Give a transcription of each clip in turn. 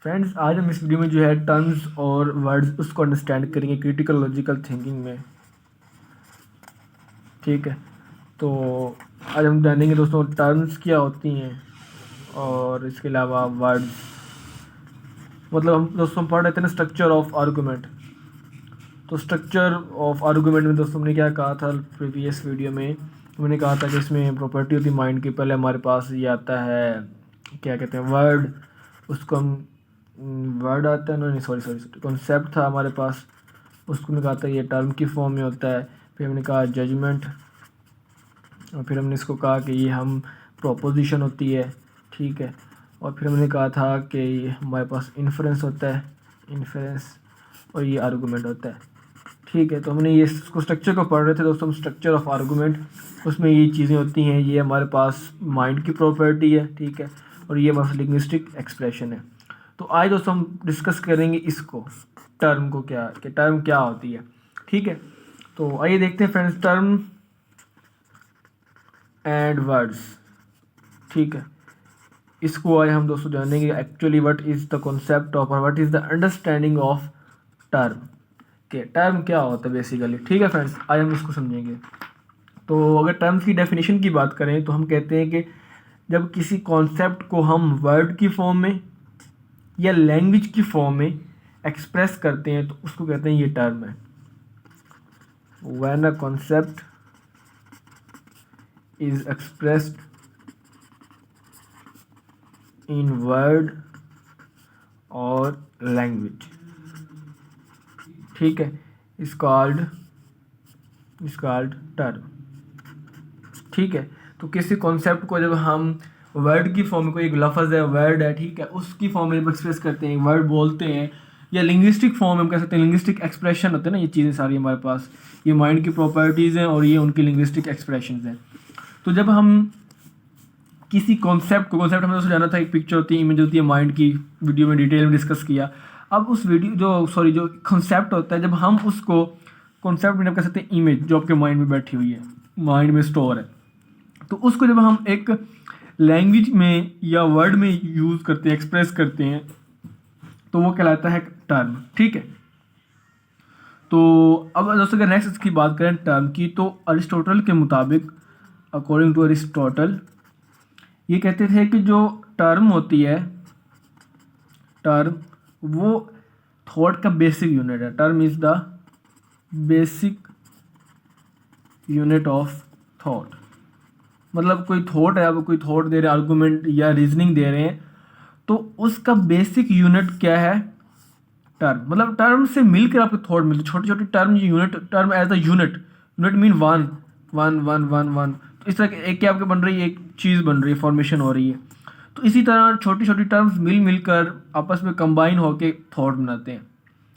Friends, आज हम इस वीडियो में जो है टर्म्स और वर्ड्स उसको अंडरस्टैंड करेंगे क्रिटिकल लॉजिकल थिंकिंग में। ठीक है, तो आज हम जानेंगे दोस्तों टर्म्स क्या होती हैं और इसके अलावा वर्ड्स। मतलब हम दोस्तों पढ़ रहे थे ना स्ट्रक्चर ऑफ आर्गूमेंट। तो स्ट्रक्चर ऑफ आर्गूमेंट में दोस्तों हमने क्या कहा था प्रीवियस वीडियो में, मैंने कहा था कि इसमें प्रॉपर्टी होती है माइंड की। पहले हमारे पास ये आता है क्या कहते हैं वर्ड, उसको हम वर्ड आता है ना, नहीं सॉरी सॉरी कॉन्सेप्ट था हमारे पास, उसको हमने कहा था ये टर्म की फॉर्म में होता है। फिर हमने कहा जजमेंट, और फिर हमने इसको कहा कि ये हम प्रोपोजिशन होती है। ठीक है, और फिर हमने कहा था कि ये हमारे पास इन्फरेंस होता है, इन्फरेंस, और ये आर्गूमेंट होता है। ठीक है, तो हमने ये इसको स्ट्रक्चर को पढ़ रहे थे दोस्तों, हम स्ट्रक्चर ऑफ आर्गूमेंट। उसमें ये चीज़ें होती हैं, ये हमारे पास माइंड की प्रॉपर्टी है। ठीक है, और ये हमारे लिंग्विस्टिक एक्सप्रेशन है। तो आज दोस्तों हम डिस्कस करेंगे इसको, टर्म को, क्या कि टर्म क्या होती है। ठीक है, तो आइए देखते हैं फ्रेंड्स टर्म एंड वर्ड्स। ठीक है, इसको आज हम दोस्तों जानेंगे actually what is the concept of और what is the understanding of term, के टर्म क्या होता है बेसिकली। ठीक है फ्रेंड्स, आज हम इसको समझेंगे। तो अगर टर्म्स की डेफिनेशन की बात करें तो हम कहते हैं कि जब किसी कॉन्सेप्ट को हम वर्ड की फॉर्म में या लैंग्वेज की फॉर्म में एक्सप्रेस करते हैं तो उसको कहते हैं ये टर्म है। When a concept is expressed in word और लैंग्वेज, ठीक है, इज कॉल्ड टर्म। ठीक है, तो किसी कॉन्सेप्ट को जब हम वर्ड की फॉर्म में, कोई एक लफ्ज़ है, वर्ड है, ठीक है, उसकी फॉर्म में जब एक्सप्रेस करते हैं, वर्ड बोलते हैं, या लिंग्विस्टिक फॉर्म में हम कह सकते हैं, लिंग्विस्टिक एक्सप्रेशन होते हैं ना, ये चीज़ें सारी हमारे पास, ये माइंड की प्रॉपर्टीज़ हैं और ये उनकी लिंग्विस्टिक एक्सप्रेशन हैं। तो जब हम किसी कॉन्सेप्ट हमें दोस्तों जाना था, एक पिक्चर होती है, इमेज होती है माइंड की, वीडियो में डिटेल में डिस्कस किया। अब उस वीडियो जो कॉन्सेप्ट होता है, जब हम उसको कॉन्सेप्ट में कह सकते हैं इमेज जो आपके माइंड में बैठी हुई है, माइंड में स्टोर है, तो उसको जब हम एक लैंग्वेज में या वर्ड में यूज़ करते हैं, एक्सप्रेस करते हैं, तो वो कहलाता है टर्म। ठीक है, तो अब दोस्तों अगर नेक्स्ट इसकी बात करें टर्म की, तो अरिस्टोटल के मुताबिक, अकॉर्डिंग टू अरिस्टोटल, ये कहते थे कि जो टर्म होती है, टर्म वो थॉट का बेसिक यूनिट है। Term is the basic unit of thought. मतलब कोई थॉट है, अब कोई थॉट दे रहे हैं, आर्गूमेंट या रीजनिंग दे रहे हैं, तो उसका बेसिक यूनिट क्या है? टर्म। मतलब टर्म से मिलकर आपको थॉट मिलती है, छोटी छोटी term, unit, term as a unit, unit mean one one one one one. तो इस तरह एक क्या आपके बन रही है, एक चीज़ बन रही है, फॉर्मेशन हो रही है। तो इसी तरह छोटी छोटी टर्म्स मिलकर आपस में कंबाइन होकर थॉट बनाते हैं।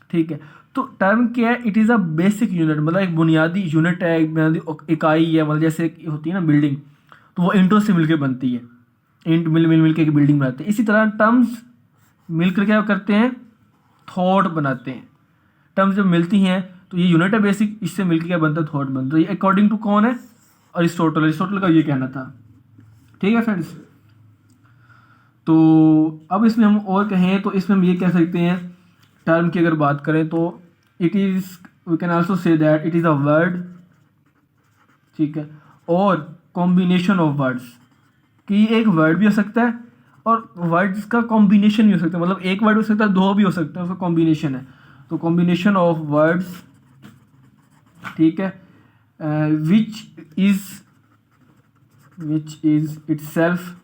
ठीक है, तो टर्म क्या है? It is a basic unit, मतलब एक बुनियादी यूनिट है, एक बुनियादी इकाई है। मतलब जैसे होती है ना बिल्डिंग, तो वो इंटों से मिलकर बनती है, इंट मिल के एक बिल्डिंग बनाते हैं। इसी तरह टर्म्स मिलकर क्या करते हैं? थॉट बनाते हैं। टर्म्स जब मिलती हैं तो ये यूनिट है बेसिक, इससे मिलकर क्या बनता है? थॉट बनता है। तो ये अकॉर्डिंग टू कौन है? अरिस्टोटल का ये कहना था। ठीक है फ्रेंड्स, तो अब इसमें हम और कहें तो इसमें हम ये कह सकते हैं, टर्म की अगर बात करें तो it is, we can also say that it is a word, ठीक है, और कॉम्बिनेशन ऑफ वर्ड्स, कि एक वर्ड भी हो सकता है और वर्ड्स का कॉम्बिनेशन भी हो सकता है। मतलब एक वर्ड हो सकता है, दो भी हो सकता है, उसका कॉम्बिनेशन है। तो कॉम्बिनेशन ऑफ वर्ड्स, ठीक है, which is itself,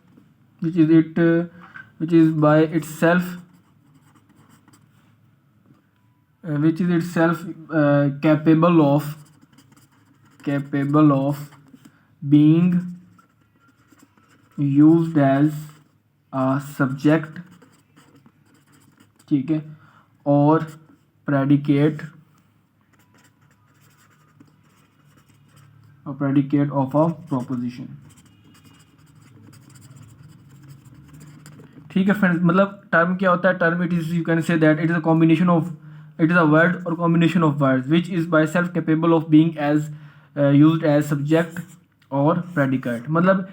which is by itself, which is itself capable of being used as a subject, ठीक है, और predicate of a proposition। ठीक है फ्रेंड्स, मतलब टर्म क्या होता है? Term it is, you can say that it is a combination of, it is a word और combination of words which is by self capable of being as used as subject और predicate. मतलब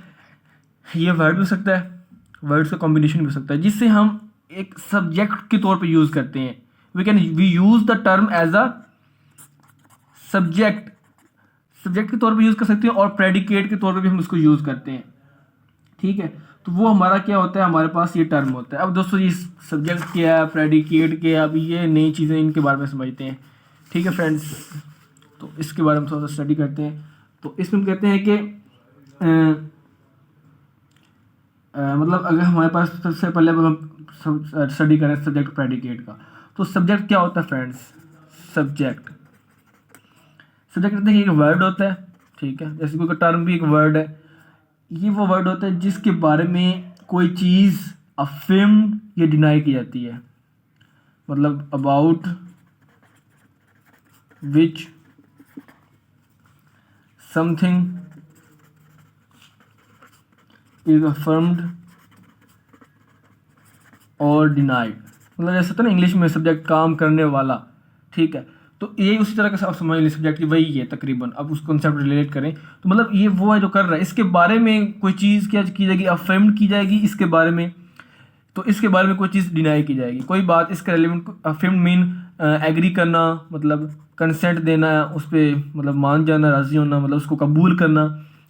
ये word भी हो सकता है, words का combination भी हो सकता है, जिससे हम एक सब्जेक्ट के तौर पे यूज़ करते हैं। We use the term as a subject, subject के तौर पे यूज़ कर सकते हैं और प्रेडिकेट के तौर पे भी हम इसको यूज़ करते हैं। ठीक है, तो वो हमारा क्या होता है, हमारे पास ये टर्म होता है। अब दोस्तों ये सब्जेक्ट क्या है, प्रेडिकेट क्या है, अब ये नई चीज़ें इनके बारे में समझते हैं। ठीक है फ्रेंड्स, तो इसके बारे में थोड़ा सा स्टडी करते हैं। तो इसमें हम कहते हैं कि मतलब अगर हमारे पास सबसे पहले हम स्टडी करें सब्जेक्ट प्रेडिकेट का, तो सब्जेक्ट क्या होता है फ्रेंड्स? सब्जेक्ट कहते हैं कि एक वर्ड होता है। ठीक है, जैसे कोई टर्म भी एक वर्ड है, ये वो वर्ड होता है जिसके बारे में कोई चीज़ अफर्म्ड या डिनाई की जाती है। मतलब about which something is affirmed और डिनाइड। मतलब जैसे होता है ना इंग्लिश में सब्जेक्ट काम करने वाला। ठीक है, तो ये उसी तरह का आप समझ लीजिए सब्जेक्ट वही है तकरीबन। अब उस कॉन्सेप्ट रिलेट करें तो मतलब ये वो है जो कर रहा है, इसके बारे में कोई चीज़ क्या की जाएगी, अफर्म्ड की जाएगी इसके बारे में, तो इसके बारे में कोई चीज़ डिनाई की जाएगी। कोई बात इसका रेलिवेंट अफर्म्ड मीन एग्री करना, मतलब कंसेंट देना, उस पर मतलब मान जाना, राज़ी होना, मतलब उसको कबूल करना।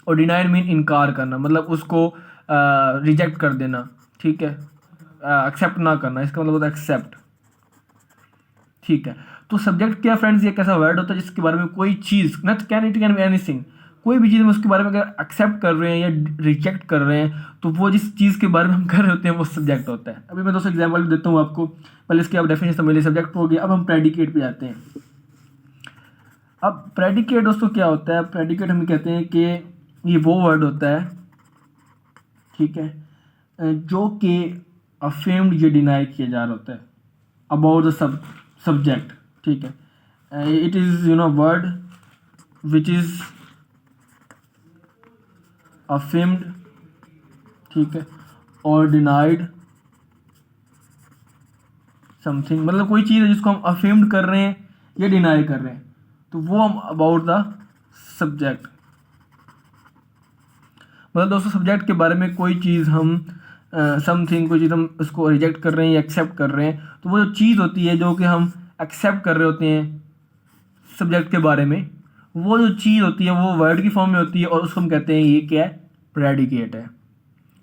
और डिनाइड मीन इनकार करना, मतलब उसको रिजेक्ट कर देना। ठीक है, एक्सेप्ट ना करना, इसका मतलब होता है एक्सेप्ट। ठीक है, तो सब्जेक्ट क्या फ्रेंड्स, ये कैसा वर्ड होता है जिसके बारे में कोई चीज़, not can it can be anything, कोई भी चीज़ में उसके बारे में अगर एक्सेप्ट कर रहे हैं या रिजेक्ट कर रहे हैं, तो वो जिस चीज़ के बारे में हम कर रहे होते हैं वो सब्जेक्ट होता है। अभी मैं दोस्तों एग्जाम्पल देता हूँ आपको, पहले इसकी आप डेफिनेशन समझ लीजिए, सब्जेक्ट हो गया। अब हम प्रेडिकेट पे जाते हैं। अब प्रेडिकेट दोस्तों क्या होता है? प्रेडिकेट हम कहते हैं कि ये वो वर्ड होता है, ठीक है, जो कि अफर्म्ड या डिनाई किया जा रहा होता है अबाउट द सब्जेक्ट। ठीक है, it is word which is affirmed, ठीक है, और डिनाइड समथिंग, मतलब कोई चीज़ है जिसको हम अफर्म्ड कर रहे हैं या डिनाई कर रहे हैं, तो वो हम अबाउट द सब्जेक्ट। मतलब दोस्तों सब्जेक्ट के बारे में कोई चीज़ हम समथिंग, कोई चीज़ हम उसको रिजेक्ट कर रहे हैं या एक्सेप्ट कर रहे हैं, तो वो जो चीज़ होती है जो कि हम एक्सेप्ट कर रहे होते हैं सब्जेक्ट के बारे में, वो जो चीज़ होती है वो वर्ड की फॉर्म में होती है और उसको हम कहते हैं ये क्या है? प्रेडिकेट है।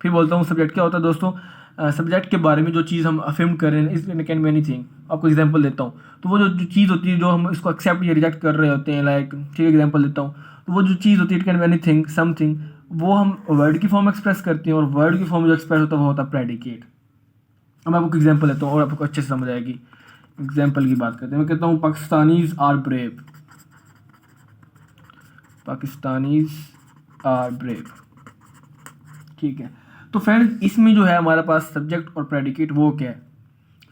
फिर बोलता हूँ सब्जेक्ट क्या होता है दोस्तों? सब्जेक्ट के बारे में जो चीज़ हम अफर्म कर रहे हैं, इस कैन बी एनीथिंग। आपको एग्जांपल देता हूँ, तो वो जो चीज़ होती है जो हम इसको एक्सेप्ट या रिजेक्ट कर रहे होते हैं, लाइक ठीक है एग्जांपल देता हूँ, तो वो जो चीज़ होती है it can be anything something, वो हम वर्ड की फॉर्म में एक्सप्रेस करते हैं और वर्ड की फॉर्म में जो एक्सप्रेस होता है वो होता है प्रेडिकेट। अब मैं आपको एग्जांपल देता हूँ और आपको अच्छे से समझ आएगी। एग्जांपल की बात करते हैं, मैं कहता हूँ Pakistanis are brave, Pakistanis are brave. ठीक है, तो फ्रेंड्स इसमें जो है हमारे पास सब्जेक्ट और प्रेडिकेट वो क्या है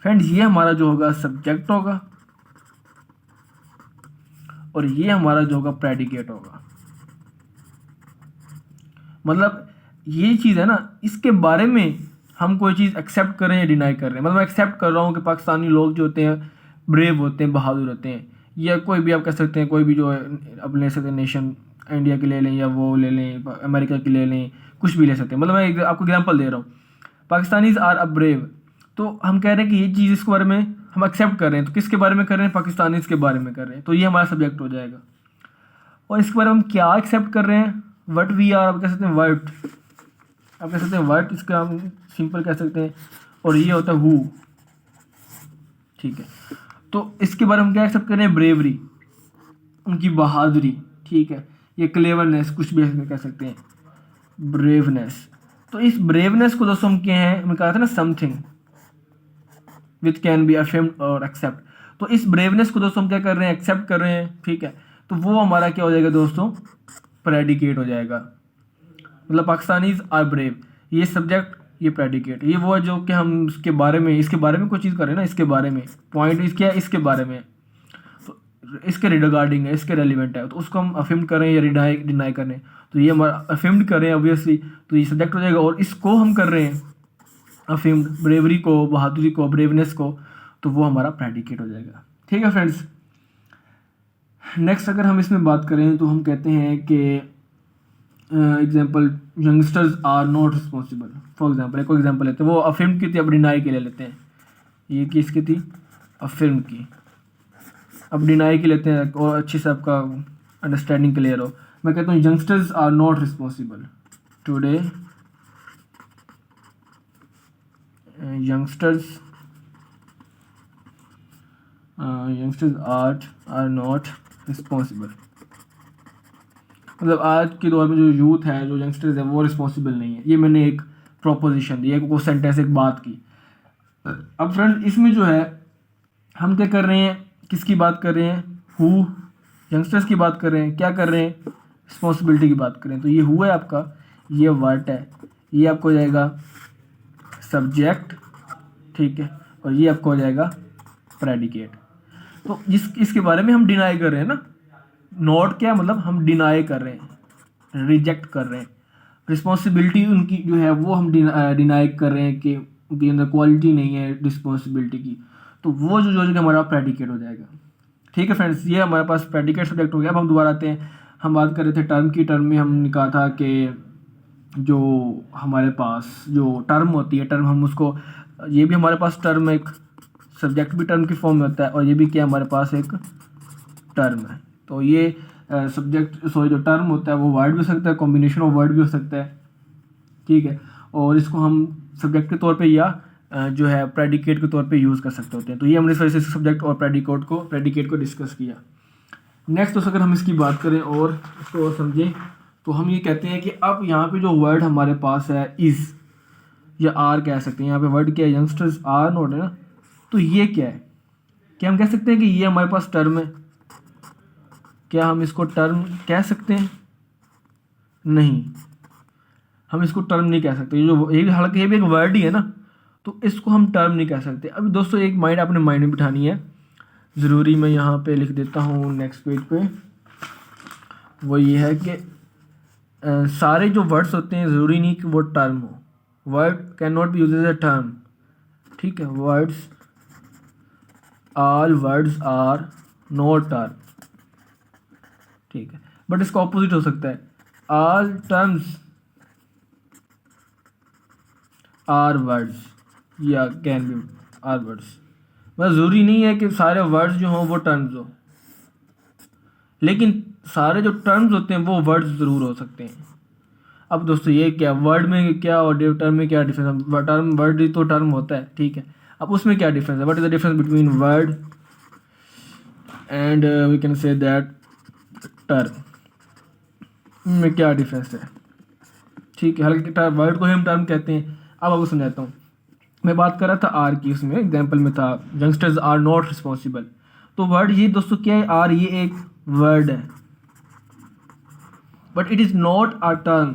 फ्रेंड्स? ये हमारा जो होगा सब्जेक्ट होगा और ये हमारा जो होगा प्रेडिकेट होगा। मतलब ये चीज़ है ना, इसके बारे में हम कोई चीज़ एक्सेप्ट कर रहे हैं या डिनाई कर रहे हैं। मतलब मैं एक्सेप्ट कर रहा हूँ कि पाकिस्तानी लोग जो होते हैं ब्रेव होते हैं, बहादुर होते हैं, या कोई भी आप कह सकते हैं, कोई भी जो है अब ले सकते हैं नेशन, इंडिया की ले लें या वो ले लें, अमेरिका की ले लें, कुछ भी ले सकते हैं। मतलब मैं आपको एग्जांपल दे रहा हूँ, पाकिस्तानीज आर अ ब्रेव, तो हम कह रहे हैं कि ये चीज़ इसके बारे में हम एक्सेप्ट कर रहे हैं, तो किसके बारे में कर रहे हैं? पाकिस्तानीज के बारे में कर रहे हैं, तो ये हमारा सब्जेक्ट हो जाएगा। और इसके बारे में हम क्या एक्सेप्ट कर रहे हैं? वट वी आर, आप कह सकते हैं वर्ट, आप कह सकते हैं वर्ट, इसका हम सिंपल कह सकते हैं, और ये होता है हु। ठीक है, तो इसके बारे में हम क्या एक्सेप्ट कर रहे हैं? ब्रेवरी, उनकी बहादुरी। ठीक है, ये क्लेवरनेस, कुछ भी कह सकते हैं, ब्रेवनेस। तो इस ब्रेवनेस को दोस्तों हम क्या है, हमने कहा था ना something which can be affirmed और एक्सेप्ट, तो इस ब्रेवनेस को दोस्तों हम क्या कर रहे हैं? एक्सेप्ट कर रहे हैं। ठीक है, तो वो हमारा क्या हो जाएगा दोस्तों? प्रेडिकेट हो जाएगा। मतलब पाकिस्तानीज आर ब्रेव, ये सब्जेक्ट, ये प्रेडिकेट, ये वो है जो कि हम इसके बारे में कोई चीज़ कर रहे हैं ना, इसके बारे में पॉइंट इसके इसके बारे में, तो इसके रिगार्डिंग है, इसके रेलिवेंट है, तो उसको हम अफर्म करें या डिनाई करें, तो ये हमारा अफर्म्ड करें ऑब्वियसली, तो ये सब्जेक्ट हो जाएगा। और इसको हम कर रहे हैं अफर्म्ड, ब्रेवरी को, बहादुरी को, ब्रेवनेस को, तो वो हमारा प्रेडिकेट हो जाएगा। ठीक है फ्रेंड्स, नेक्स्ट अगर हम इसमें बात करें तो हम कहते हैं कि example, youngsters are not responsible, for example, एक एग्जाम्पल लेते हैं, वो अफर्म की थी, अब डिनाई के ले लेते हैं। ये किसकी थी, अफर्म की। अब डिनाई की लेते हैं और अच्छे से आपका अंडरस्टैंडिंग क्लियर हो। मैं कहता हूँ youngsters are not responsible today, youngsters are not responsible. मतलब आज के दौर में जो यूथ है, जो यंगस्टर्स है, वो रिस्पॉन्सिबल नहीं है। ये मैंने एक प्रोपोजिशन दी, एक सेंटेंस, एक बात की। अब फ्रेंड इसमें जो है हम क्या कर रहे हैं, किसकी बात कर रहे हैं, हु, यंगस्टर्स की बात कर रहे हैं, क्या कर रहे हैं, रिस्पॉन्सिबिलिटी की बात कर रहे हैं। तो ये हु है आपका, ये वर्ड है, ये आपको हो जाएगा सब्जेक्ट, ठीक है, और ये आपको हो जाएगा प्रेडिकेट। तो इसके बारे में हम डिनाई कर रहे हैं ना, नॉट क्या मतलब हम डिनाई कर रहे हैं, रिजेक्ट कर रहे हैं। रिस्पॉन्सिबिलिटी उनकी जो है वो हम डिनाई कर रहे हैं कि उनके अंदर क्वालिटी नहीं है रिस्पॉन्सिबिलिटी की। तो वो जो हमारा प्रेडिकेट हो जाएगा। ठीक है फ्रेंड्स, ये हमारे पास प्रेडिकेट सब्जेक्ट हो गया। अब हम दोबारा आते हैं, हम बात कर रहे थे टर्म की। टर्म में हमने कहा था कि जो हमारे पास जो टर्म होती है, टर्म हम उसको, ये भी हमारे पास टर्म, एक सब्जेक्ट भी टर्म की फॉर्म में होता है, और ये भी क्या हमारे पास एक टर्म है। तो ये सब्जेक्ट जो टर्म होता है वो वर्ड भी हो सकता है, कॉम्बिनेशन ऑफ वर्ड भी हो सकता है, ठीक है। और इसको हम सब्जेक्ट के तौर पे या जो है प्रेडिकेट के तौर पे यूज़ कर सकते होते हैं। तो ये हमने इस वजह से सब्जेक्ट और प्रेडिकेट को डिस्कस किया। नेक्स्ट तो अगर हम इसकी बात करें और इसको और समझें, तो हम ये कहते हैं कि अब यहाँ पे जो वर्ड हमारे पास है इज़ या आर कह सकते हैं। यहाँ पे वर्ड क्या है, यंगस्टर्स आर नॉट है ना, तो ये क्या है, क्या हम कह सकते हैं कि ये हमारे पास टर्म है? क्या हम इसको टर्म कह सकते हैं? नहीं, हम इसको टर्म नहीं कह सकते। जो ये हालांकि ये भी एक वर्ड ही है ना, तो इसको हम टर्म नहीं कह सकते। अभी दोस्तों एक माइंड आपने माइंड में बिठानी है ज़रूरी। मैं यहाँ पे लिख देता हूँ नेक्स्ट पेज पे, वो ये है कि सारे जो वर्ड्स होते हैं ज़रूरी नहीं कि वो टर्म हो। Word can not be use as a term, ठीक है। Words, all words are not term, ठीक है। बट इसका ऑपोजिट हो सकता है, ऑल टर्म्स आर वर्ड्स या कैन बी आर वर्ड्स। मतलब ज़रूरी नहीं है कि सारे वर्ड्स जो हों वो टर्म्स हो, लेकिन सारे जो टर्म्स होते हैं वो वर्ड्स ज़रूर हो सकते हैं। अब दोस्तों ये क्या, वर्ड में क्या और टर्म में क्या डिफरेंस है? टर्म, वर्ड ही तो टर्म होता है, ठीक है। अब उसमें क्या डिफरेंस है? What is the difference between word and we can say that term में क्या डिफरेंस है, ठीक है। हालांकि वर्ड को ही हम टर्म कहते हैं। अब आपको समझाता हूँ। मैं बात कर रहा था आर की, उसमें एग्जाम्पल में था यंगस्टर्स आर नॉट रिस्पॉन्सिबल। तो वर्ड ये दोस्तों क्या है, आर ये एक वर्ड है, but it is not a term.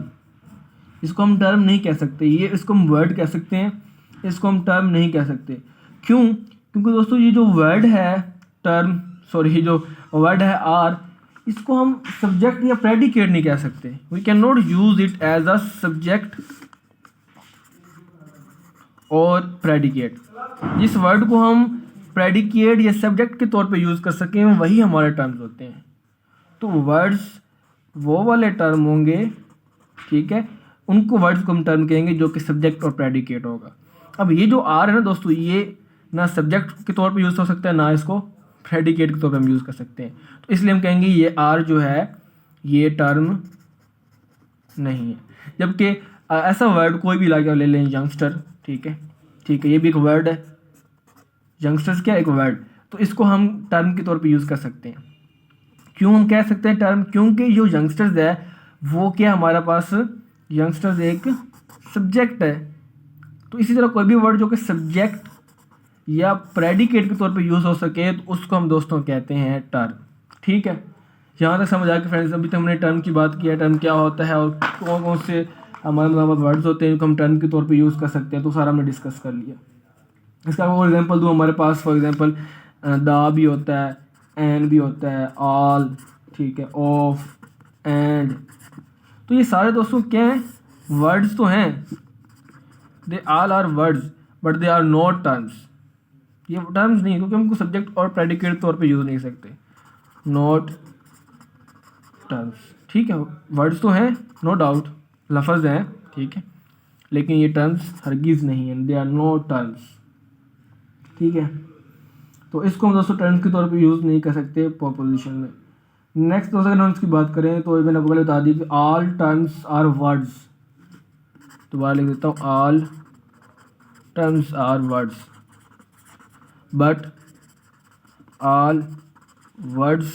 इसको हम टर्म नहीं कह सकते, ये इसको हम वर्ड कह सकते हैं, इसको हम टर्म नहीं कह सकते। क्यों? क्योंकि दोस्तों ये जो वर्ड है टर्म, सॉरी, जो वर्ड है आर, इसको हम सब्जेक्ट या प्रेडिकेट नहीं कह सकते। We can not use it as a subject और प्रेडिकेट। जिस वर्ड को हम प्रेडिकेट या सब्जेक्ट के तौर पे यूज़ कर सकें वही हमारे टर्म्स होते हैं। तो वर्ड्स वो वाले टर्म होंगे, ठीक है, उनको वर्ड्स को हम टर्म कहेंगे जो कि सब्जेक्ट और प्रेडिकेट होगा। अब ये जो आर है ना दोस्तों, ये ना सब्जेक्ट के तौर पे यूज़ हो सकता है, ना इसको प्रेडिकेट के तौर पे हम यूज़ कर सकते हैं। तो इसलिए हम कहेंगे ये आर जो है ये टर्म नहीं है। जबकि ऐसा वर्ड कोई भी लाके ले लें, यंगस्टर, ठीक है, ठीक है, ये भी एक वर्ड है। यंगस्टर्स क्या, एक वर्ड, तो इसको हम टर्म के तौर पे यूज़ कर सकते हैं। क्यों हम कह सकते हैं टर्म? क्योंकि जो यंगस्टर्स है वो क्या, हमारे पास यंगस्टर्स एक सब्जेक्ट है। तो इसी तरह कोई भी वर्ड जो कि सब्जेक्ट या प्रेडिकेट के तौर पे यूज़ हो सके तो उसको हम दोस्तों कहते हैं टर्म, ठीक है। यहाँ तक समझ आ गया फ्रेंड्स। अभी तक हमने टर्म की बात की है, टर्म क्या होता है और कौन कौन से हमारे वर्ड्स होते हैं जिनको हम टर्म के तौर पे यूज़ कर सकते हैं, तो सारा हमने डिस्कस कर लिया। इसका फॉर एग्जांपल दूँ, हमारे पास फॉर एग्जांपल द भी होता है, एंड भी होता है, ऑल, ठीक है, ऑफ, एंड। तो ये सारे दोस्तों क्या हैं, वर्ड्स तो हैं, they all are words but they are not terms. ये टर्म्स नहीं, क्योंकि हमको सब्जेक्ट और प्रेडिकेट तौर पे यूज़ नहीं सकते, नॉट टर्म्स, ठीक है। वर्ड्स तो हैं, नो डाउट, लफ्ज़ हैं, ठीक है, लेकिन ये टर्म्स हरगिज़ नहीं है, दे आर नो टर्म्स। ठीक है। तो इसको हम दोस्तों टर्म्स के तौर पे यूज़ नहीं कर सकते प्रोपोजिशन में। नेक्स्ट दोस्तों अगर टर्म्स की बात करें तो मैंने आपको पहले बता दी कि ऑल टर्म्स आर वर्ड्स, दोबारा लिख देता हूँ, all terms are words but all words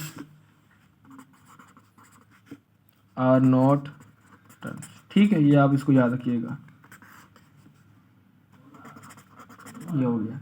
are not terms. ठीक है, ये आप इसको याद रखिएगा, ये हो गया।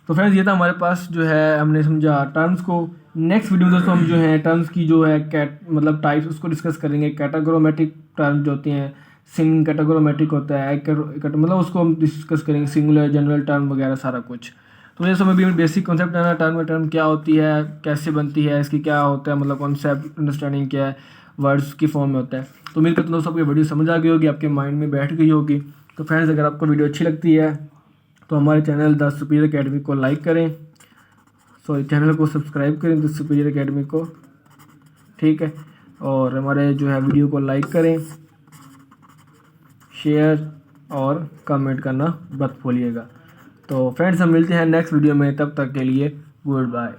तो फ्रेंड्स ये था हमारे पास जो है, हमने समझा टर्म्स को। नेक्स्ट वीडियो में दोस्तों हम जो है टर्म्स की जो है मतलब टाइप्स उसको डिस्कस करेंगे। कैटेगोरोमेट्रिक टर्म्स जो होती हैं, सिंगल कैटेगोरोमेट्रिक होता है, मतलब उसको हम डिस्कस करेंगे, सिंगुलर, जनरल टर्म वगैरह सारा कुछ। तो ये समय भी बेसिक कॉन्सेप्ट है ना, टर्म क्या होती है, कैसे बनती है, इसकी क्या होता है, मतलब कॉन्सेप्ट अंडरस्टैंडिंग क्या है, वर्ड्स की फॉर्म में होता है। तो उम्मीद करता हूँ दोस्तों आपको वीडियो समझ आ गई होगी, आपके माइंड में बैठ गई होगी। तो फ्रेंड्स अगर आपको वीडियो अच्छी लगती है तो हमारे चैनल द सुपीरियर एकेडमी को लाइक करें, सॉरी चैनल को सब्सक्राइब करें द सुपीरियर एकेडमी को, ठीक है। और हमारे जो है वीडियो को लाइक करें, शेयर और कमेंट करना मत भूलिएगा। तो फ्रेंड्स हम मिलते हैं नेक्स्ट वीडियो में, तब तक के लिए गुड बाय।